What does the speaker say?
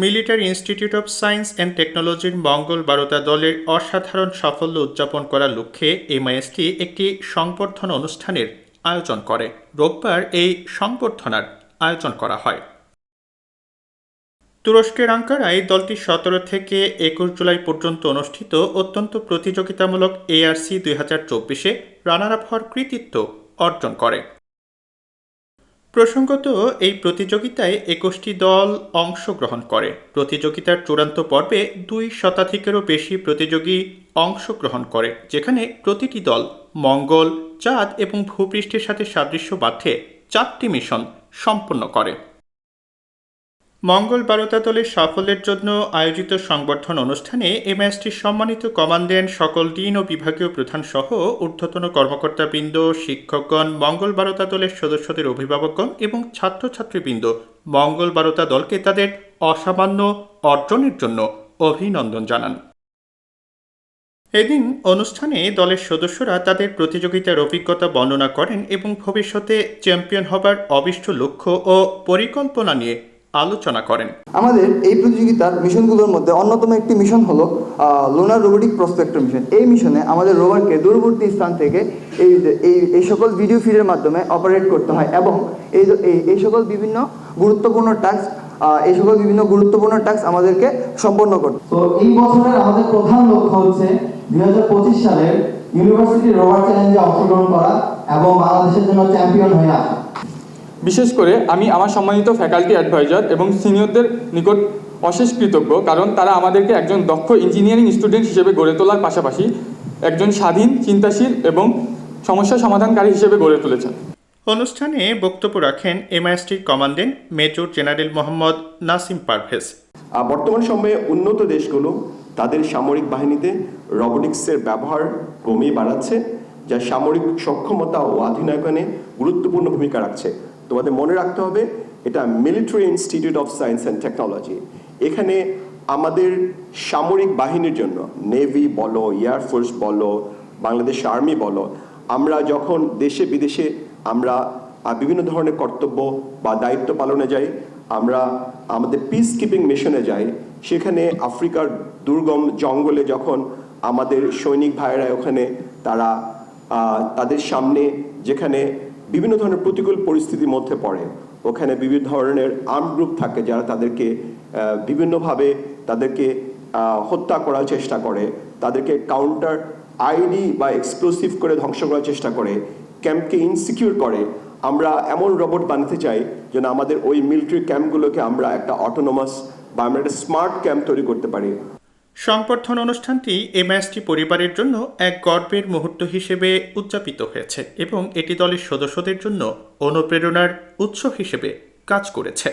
Military institute of science and টেকনোলজির মঙ্গল বারতা দলের অসাধারণ সাফল্য উদযাপন করার লক্ষ্যে এমআইএসটি একটি সংবর্ধনা অনুষ্ঠানের আয়োজন করে। রোববার এই সংবর্ধনার আয়োজন করা হয়। তুরস্কের আঙ্কারায় দলটি 17 থেকে 21 জুলাই পর্যন্ত অনুষ্ঠিত অত্যন্ত প্রতিযোগিতামূলক এআরসি 2024-এ রানার আপ হওয়ার কৃতিত্ব অর্জন করে। প্রসঙ্গত, এই প্রতিযোগিতায় 21টি দল অংশগ্রহণ করে। প্রতিযোগিতার চূড়ান্ত পর্বে 2 শতাধিকেরও বেশি প্রতিযোগী অংশগ্রহণ করে, যেখানে প্রতিটি দল মঙ্গল, চাঁদ এবং ভূপৃষ্ঠের সাথে সাদৃশ্য বাঁধে 4টি মিশন সম্পন্ন করে। মঙ্গল বারতা দলের সাফল্যের জন্য আয়োজিত সংবর্ধনা অনুষ্ঠানে এমআইএসটির সম্মানিত কমান্ড্যান্ট, সকল ডিন ও বিভাগীয় প্রধান সহ ঊর্ধ্বতন কর্মকর্তাবৃন্দ, শিক্ষকগণ, মঙ্গল বারতা দলের সদস্যদের অভিভাবকগণ এবং ছাত্রছাত্রীবৃন্দ মঙ্গল বারতা দলকে তাদের অসামান্য অর্জনের জন্য অভিনন্দন জানান। এদিন অনুষ্ঠানে দলের সদস্যরা তাদের প্রতিযোগিতার অভিজ্ঞতা বর্ণনা করেন এবং ভবিষ্যতে চ্যাম্পিয়ন হবার অভীষ্ট লক্ষ্য ও পরিকল্পনা নিয়ে আলোচনা করেন। আমাদের এই প্রতিযোগিতার মিশনগুলোর মধ্যে অন্যতম একটি মিশন হলো লুনার রোবোটিক প্রসপেক্টর মিশন। এই মিশনে আমাদের রোভারকে দূরবর্তী স্থান থেকে এই সকল ভিডিও ফিডের মাধ্যমে অপারেট করতে হয় এবং এই সকল বিভিন্ন গুরুত্বপূর্ণ টাস্ক আমাদেরকে সম্পন্ন করতে। তো এই বছরের আমাদের প্রধান লক্ষ্য হচ্ছে 2025 সালের ইউনিভার্সিটি রোভার চ্যালেঞ্জে অংশগ্রহণ করা এবং বাংলাদেশের জন্য চ্যাম্পিয়ন হয়ে আসা। বিশেষ করে আমি আমার সম্মানিত ফ্যাকাল্টি অ্যাডভাইজার এবং সিনিয়রদের নিকট অশেষ কৃতজ্ঞ, কারণ তারা আমাদেরকে একজন দক্ষ ইঞ্জিনিয়ারিং স্টুডেন্ট হিসেবে গড়ে তোলার পাশাপাশি একজন স্বাধীন, চিন্তাশীল এবং সমস্যা সমাধানকারী হিসেবে গড়ে তুলেছেন। অনুষ্ঠানে বক্তব্য রাখেন এমআইএসটির commandant major general Mohammad Nasim Parvez. বর্তমান সময়ে উন্নত দেশগুলো তাদের সামরিক বাহিনীতে রোবোটিক্সের ব্যবহার ক্রমেই বাড়াচ্ছে, যা সামরিক সক্ষমতা ও অধিনায়কনে গুরুত্বপূর্ণ ভূমিকা রাখছে। তোমাদের মনে রাখতে হবে, এটা military institute of science and technology. এখানে আমাদের সামরিক বাহিনীর জন্য নেভি বলো, এয়ারফোর্স বলো, বাংলাদেশ আর্মি বলো, আমরা যখন দেশে বিদেশে আমরা বিভিন্ন ধরনের কর্তব্য বা দায়িত্ব পালনে যাই, আমরা আমাদের পিস কিপিং মিশনে যাই, সেখানে আফ্রিকার দুর্গম জঙ্গলে যখন আমাদের সৈনিক ভাইয়েরা ওখানে তারা তাদের সামনে যেখানে বিভিন্ন ধরনের প্রতিকূল পরিস্থিতির মধ্যে পড়ে, ওখানে বিভিন্ন ধরনের আর্ম গ্রুপ থাকে যারা তাদেরকে বিভিন্নভাবে তাদেরকে হত্যা করার চেষ্টা করে, তাদেরকে কাউন্টার আইডি বা এক্সপ্লোসিভ করে ধ্বংস করার চেষ্টা করে, ক্যাম্পকে ইনসিকিউর করে। আমরা এমন রোবট বানাতে চাই যেন আমাদের ওই মিলিটারি ক্যাম্পগুলোকে আমরা একটা অটোনোমাস বা আমরা একটা স্মার্ট ক্যাম্প তৈরি করতে পারি। সংবর্ধনা অনুষ্ঠানটি এমআইএসটি পরিবারের জন্য এক গর্বের মুহূর্ত হিসেবে উদযাপিত হয়েছে এবং এটি দলের সদস্যদের জন্য অনুপ্রেরণার উৎস হিসেবে কাজ করেছে।